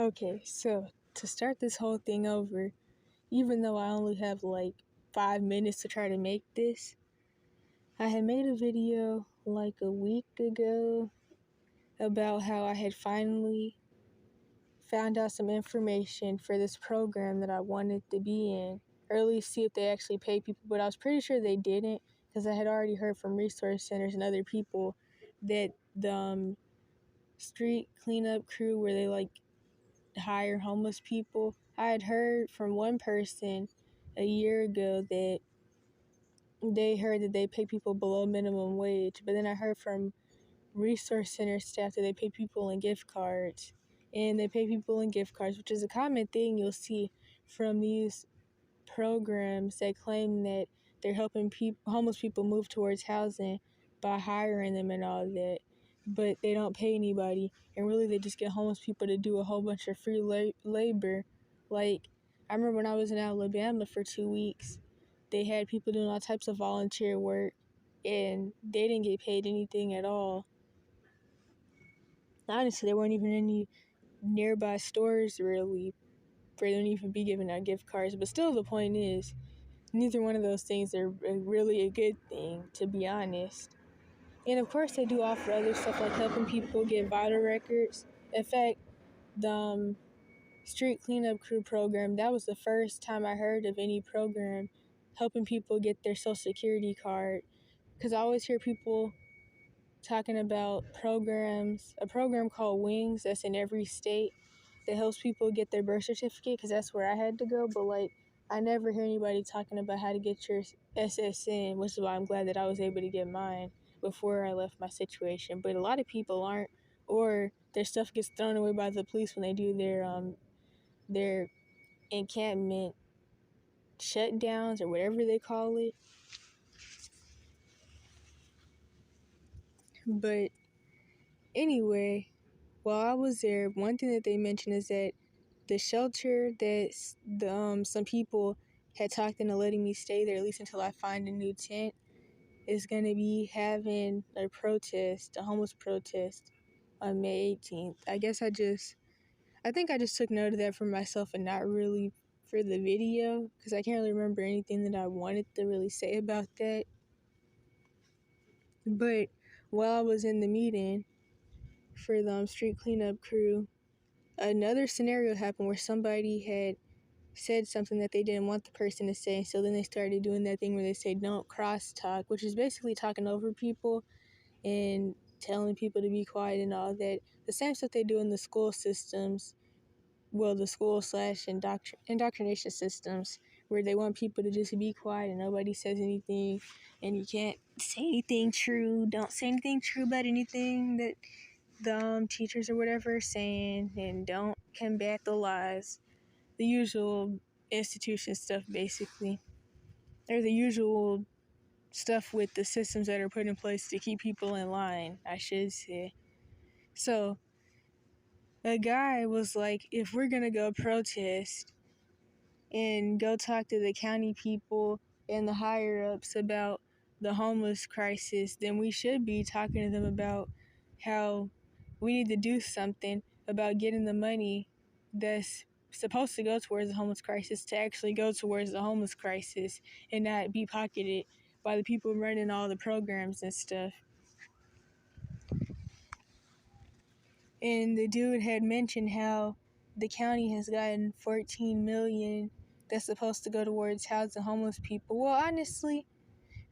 Okay, so to start this whole thing over, even though I only have like 5 minutes to try to make this, I had made a video like a week ago about how I had finally found out some information for this program that I wanted to be in, or at least see if they actually pay people, but I was pretty sure they didn't because I had already heard from resource centers and other people that the street cleanup crew where they like hire homeless people. I had heard from one person a year ago that they heard that they pay people below minimum wage, but then I heard from resource center staff that they pay people in gift cards. And they pay people in gift cards, which is a common thing you'll see from these programs that claim that they're helping homeless people move towards housing by hiring them and all that. But they don't pay anybody, and really they just get homeless people to do a whole bunch of free labor. Like, I remember when I was in Alabama for 2 weeks, they had people doing all types of volunteer work, and they didn't get paid anything at all. Honestly, there weren't even any nearby stores really for them to even be giving out gift cards. But still, the point is, neither one of those things are really a good thing, to be honest. And of course, they do offer other stuff like helping people get vital records. In fact, the street cleanup crew program, that was the first time I heard of any program helping people get their social security card. Because I always hear people talking about programs, a program called Wings that's in every state that helps people get their birth certificate, because that's where I had to go. But like, I never hear anybody talking about how to get your SSN, which is why I'm glad that I was able to get mine before I left my situation. But a lot of people aren't, or their stuff gets thrown away by the police when they do their encampment shutdowns or whatever they call it. But anyway, while I was there, one thing that they mentioned is that the shelter that some people had talked into letting me stay there, at least until I find a new tent, is going to be having a protest, a homeless protest, on May 18th. I think I just took note of that for myself and not really for the video, because I can't really remember anything that I wanted to really say about that. But while I was in the meeting for the street cleanup crew, another scenario happened where somebody had said something that they didn't want the person to say. So then they started doing that thing where they say don't crosstalk, which is basically talking over people and telling people to be quiet and all that. The same stuff they do in the school systems, well, the school/indoctrination systems, where they want people to just be quiet and nobody says anything, and you can't say anything true. Don't say anything true about anything that the teachers or whatever are saying, and don't combat the lies. The usual institution stuff, basically. Or the usual stuff with the systems that are put in place to keep people in line, I should say. So, a guy was like, if we're gonna go protest and go talk to the county people and the higher-ups about the homeless crisis, then we should be talking to them about how we need to do something about getting the money that's supposed to go towards the homeless crisis to actually go towards the homeless crisis and not be pocketed by the people running all the programs and stuff. And the dude had mentioned how the county has gotten $14 million that's supposed to go towards housing homeless people. Well, honestly,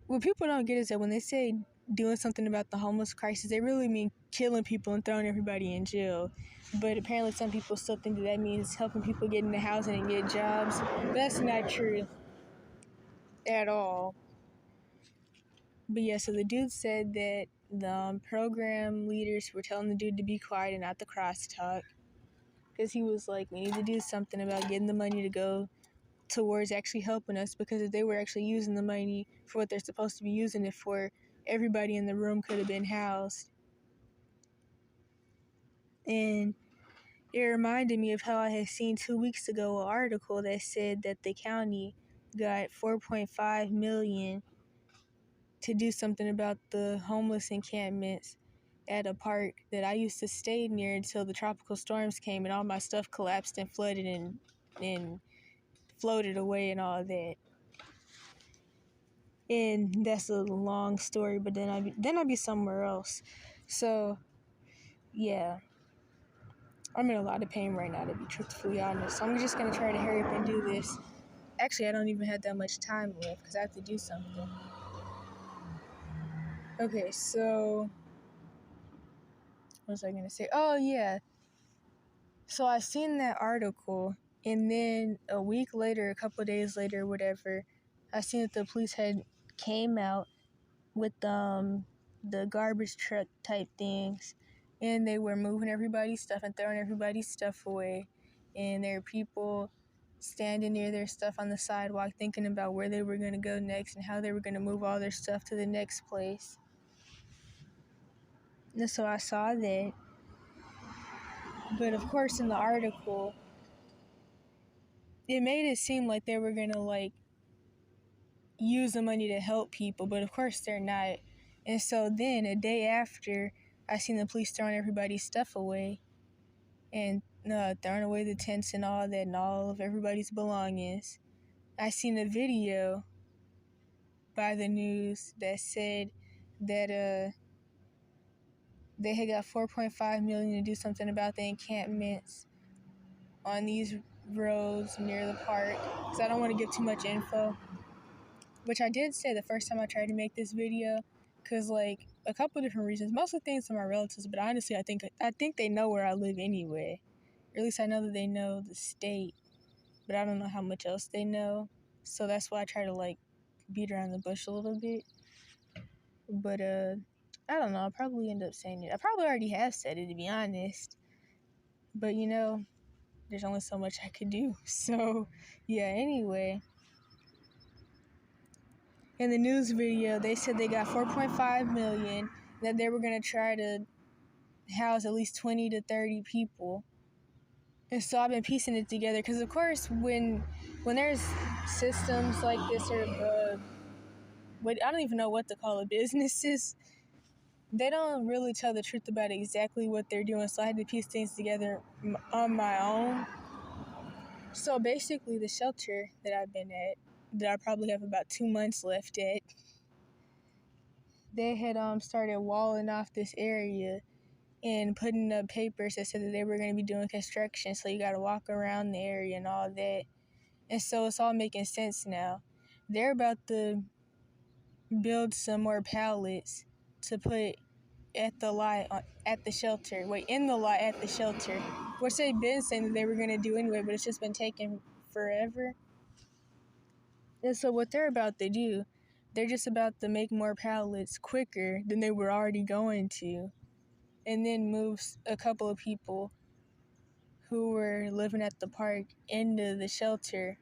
what people don't get is that when they say doing something about the homeless crisis, they really mean killing people and throwing everybody in jail. But apparently some people still think that means helping people get into housing and get jobs. That's not true at all. But yeah, so the dude said that the program leaders were telling the dude to be quiet and not to crosstalk, because he was like, we need to do something about getting the money to go towards actually helping us, because if they were actually using the money for what they're supposed to be using it for, everybody in the room could have been housed. And it reminded me of how I had seen 2 weeks ago an article that said that the county got $4.5 million to do something about the homeless encampments. at a park that I used to stay near until the tropical storms came and all my stuff collapsed and flooded and floated away and all that. And that's a long story, but then I'd be somewhere else. So, yeah. I'm in a lot of pain right now, to be truthfully honest. So I'm just going to try to hurry up and do this. Actually, I don't even have that much time left because I have to do something. Okay, so what was I going to say? Oh, yeah. So I seen that article, and then a week later, a couple of days later, whatever, I seen that the police had came out with the garbage truck type things, and they were moving everybody's stuff and throwing everybody's stuff away, and there were people standing near their stuff on the sidewalk thinking about where they were going to go next and how they were going to move all their stuff to the next place. And so I saw that, but of course in the article it made it seem like they were going to like use the money to help people, but of course they're not. And so then a day after, I seen the police throwing everybody's stuff away and throwing away the tents and all that and all of everybody's belongings. I seen a video by the news that said that they had got $4.5 million to do something about the encampments on these roads near the park. Because I don't want to give too much info. Which I did say the first time I tried to make this video, because like a couple different reasons. Most of the things are my relatives, but honestly, I think they know where I live anyway. Or at least I know that they know the state, but I don't know how much else they know. So that's why I try to like beat around the bush a little bit. But I don't know. I'll probably end up saying it. I probably already have said it, to be honest. But you know, there's only so much I could do. So yeah. Anyway. In the news video, they said they got $4.5 million, that they were going to try to house at least 20 to 30 people. And so I've been piecing it together because, of course, when there's systems like this or I don't even know what to call it, businesses, they don't really tell the truth about exactly what they're doing. So I had to piece things together on my own. So basically, the shelter that I've been at, that I probably have about 2 months left at, they had started walling off this area and putting up papers that said that they were going to be doing construction, so you got to walk around the area and all that. And so it's all making sense now. They're about to build some more pallets to put at the lot at the shelter. Wait, in the lot at the shelter, which they've been saying that they were going to do anyway, but it's just been taking forever. And so what they're about to do, they're just about to make more pallets quicker than they were already going to, and then move a couple of people who were living at the park into the shelter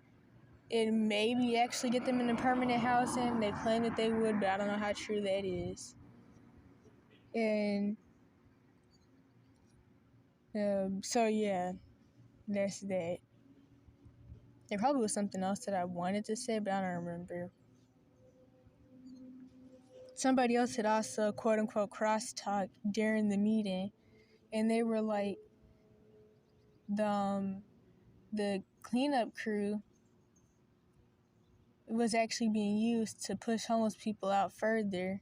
and maybe actually get them into permanent housing. They claim that they would, but I don't know how true that is. And so yeah, that's that. There probably was something else that I wanted to say, but I don't remember. Somebody else had also quote unquote crosstalk during the meeting, and they were like, the cleanup crew was actually being used to push homeless people out further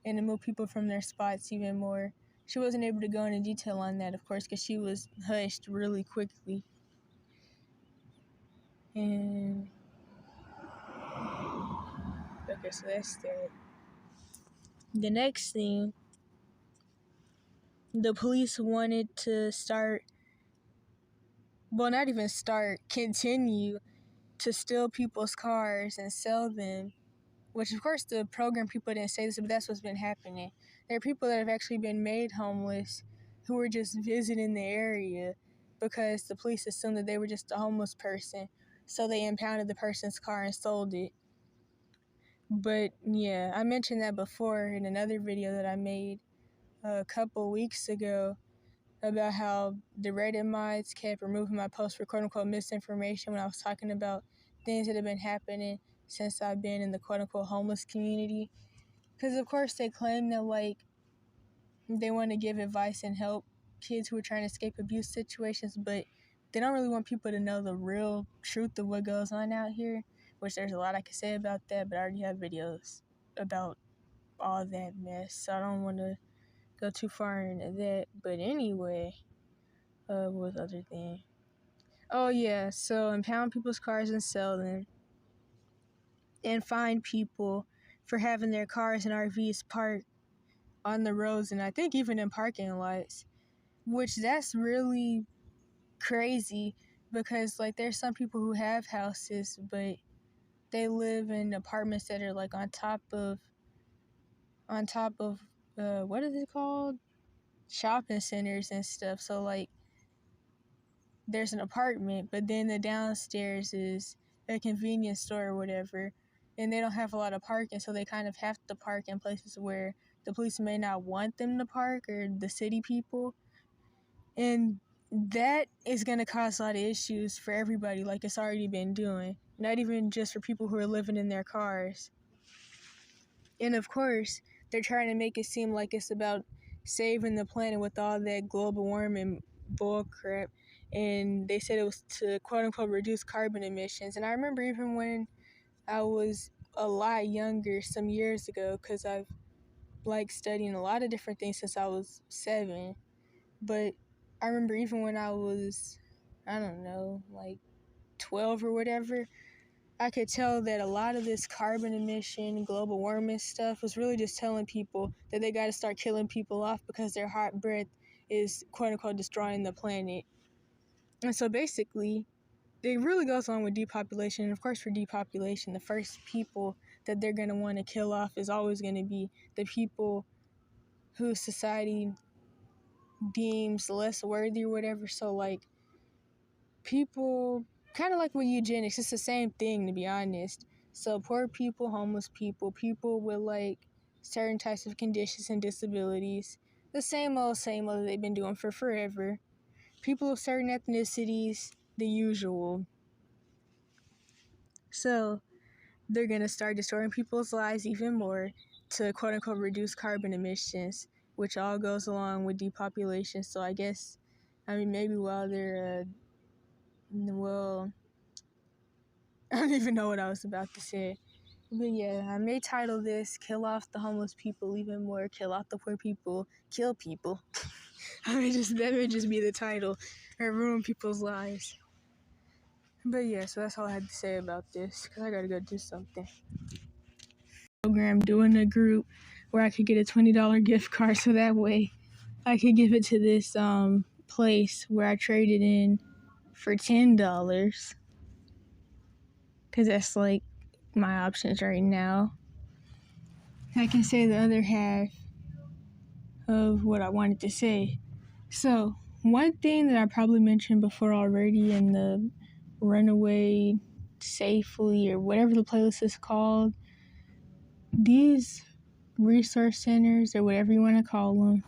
and to move people from their spots even more. She wasn't able to go into detail on that, of course, because she was hushed really quickly. And okay, so that's that. The next thing, the police wanted to continue to steal people's cars and sell them, which of course the program people didn't say this, but that's what's been happening. There are people that have actually been made homeless who were just visiting the area because the police assumed that they were just a homeless person, so they impounded the person's car and sold it. But yeah, I mentioned that before in another video that I made a couple weeks ago about how the Reddit mods kept removing my posts for quote-unquote misinformation when I was talking about things that have been happening since I've been in the quote-unquote homeless community. Because, of course, they claim that, like, they want to give advice and help kids who are trying to escape abuse situations, but they don't really want people to know the real truth of what goes on out here, which there's a lot I could say about that, but I already have videos about all that mess, so I don't want to go too far into that. But anyway, what was the other thing? Oh yeah, so impound people's cars and sell them, and fine people for having their cars and RVs parked on the roads, and I think even in parking lots, which that's really crazy, because like there's some people who have houses, but they live in apartments that are like on top of what is it called, shopping centers and stuff. So like there's an apartment, but then the downstairs is a convenience store or whatever, and they don't have a lot of parking, so they kind of have to park in places where the police may not want them to park, or the city people. And that is going to cause a lot of issues for everybody, like it's already been doing. Not even just for people who are living in their cars. And of course, they're trying to make it seem like it's about saving the planet with all that global warming bullcrap. And they said it was to quote unquote reduce carbon emissions. And I remember even when I was a lot younger, some years ago, because I've liked studying a lot of different things since I was 7. But I remember even when I was, I don't know, like 12 or whatever, I could tell that a lot of this carbon emission, global warming stuff was really just telling people that they got to start killing people off because their hot breath is quote unquote destroying the planet. And so basically, it really goes on with depopulation. And of course, for depopulation, the first people that they're going to want to kill off is always going to be the people whose society deems less worthy or whatever. So like people, kind of like with eugenics, it's the same thing, to be honest. So poor people, homeless people, people with like certain types of conditions and disabilities, the same old that they've been doing for forever. People of certain ethnicities, the usual. So they're gonna start destroying people's lives even more to quote unquote reduce carbon emissions, which all goes along with depopulation. So I guess, I mean, maybe while they're well, I don't even know what I was about to say. But yeah, I may title this "Kill Off the Homeless People Even More, Kill Off the Poor People, Kill People." That may just be the title, or ruin people's lives. But yeah, so that's all I had to say about this, because I gotta go do something. Program doing a group where I could get a $20 gift card, so that way I could give it to this place where I traded in for $10, because that's like my options right now. I can say the other half of what I wanted to say. So, one thing that I probably mentioned before already in the Runaway Safely or whatever the playlist is called, these resource centers or whatever you want to call them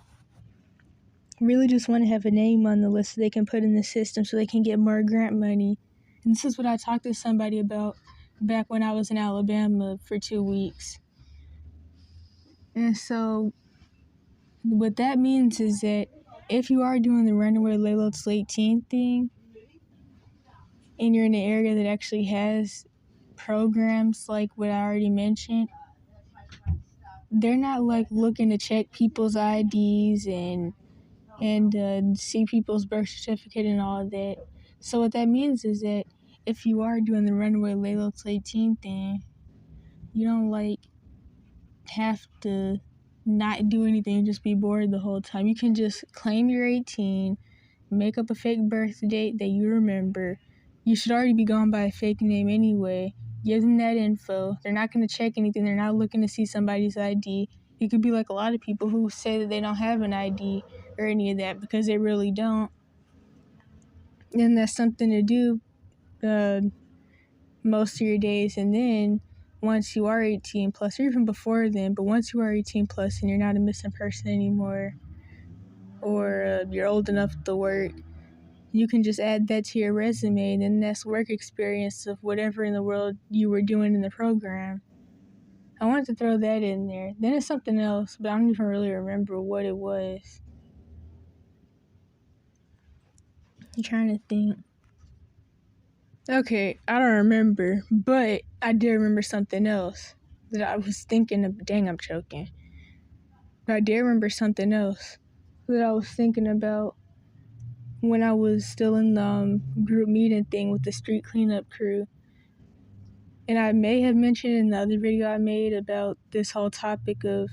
really just want to have a name on the list so they can put in the system so they can get more grant money. And this is what I talked to somebody about back when I was in Alabama for 2 weeks. And so what that means is that if you are doing the runaway lay low till 18 thing, and you're in an area that actually has programs like what I already mentioned, they're not like looking to check people's IDs and see people's birth certificate and all of that. So what that means is that if you are doing the runaway lay low till 18 thing, you don't like have to not do anything and just be bored the whole time. You can just claim you're 18, make up a fake birth date that you remember. You should already be going by a fake name anyway. Give them that info. They're not going to check anything. They're not looking to see somebody's ID. You could be like a lot of people who say that they don't have an ID or any of that because they really don't. And that's something to do most of your days. And then once you are 18 plus, or even before then, but once you are 18 plus and you're not a missing person anymore, or you're old enough to work, you can just add that to your resume, and then that's work experience of whatever in the world you were doing in the program. I wanted to throw that in there. Then it's something else, but I don't even really remember what it was. I'm trying to think. Okay, I don't remember, but I did remember something else that I was thinking of. Dang, I'm choking. But I did remember something else that I was thinking about when I was still in the group meeting thing with the street cleanup crew. And I may have mentioned in the other video I made about this whole topic of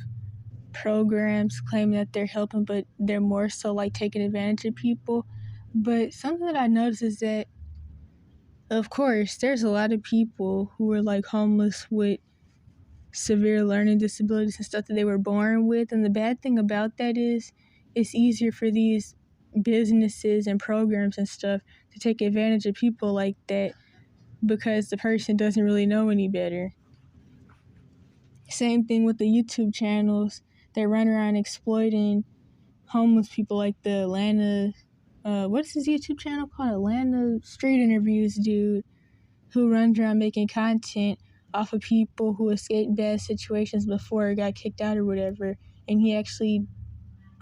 programs claiming that they're helping, but they're more so like taking advantage of people. But something that I noticed is that, of course, there's a lot of people who are like homeless with severe learning disabilities and stuff that they were born with. And the bad thing about that is it's easier for these businesses and programs and stuff to take advantage of people like that because the person doesn't really know any better. Same thing with the YouTube channels that run around exploiting homeless people, like the Atlanta, what's his YouTube channel called? Atlanta Street Interviews dude, who runs around making content off of people who escaped bad situations before or got kicked out or whatever, and he actually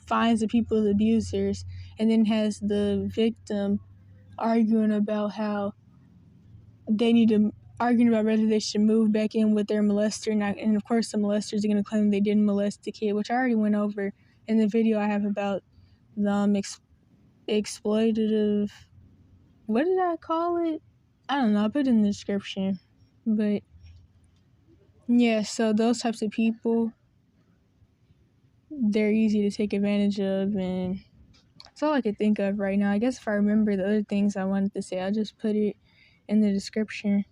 finds the people's abusers and then has the victim arguing about how they need to arguing about whether they should move back in with their molester, and of course the molesters are going to claim they didn't molest the kid, which I already went over in the video I have about the exploitative, what did I call it? I don't know, I'll put it in the description. But yeah, so those types of people, they're easy to take advantage of, and that's all I could think of right now. I guess if I remember the other things I wanted to say, I'll just put it in the description.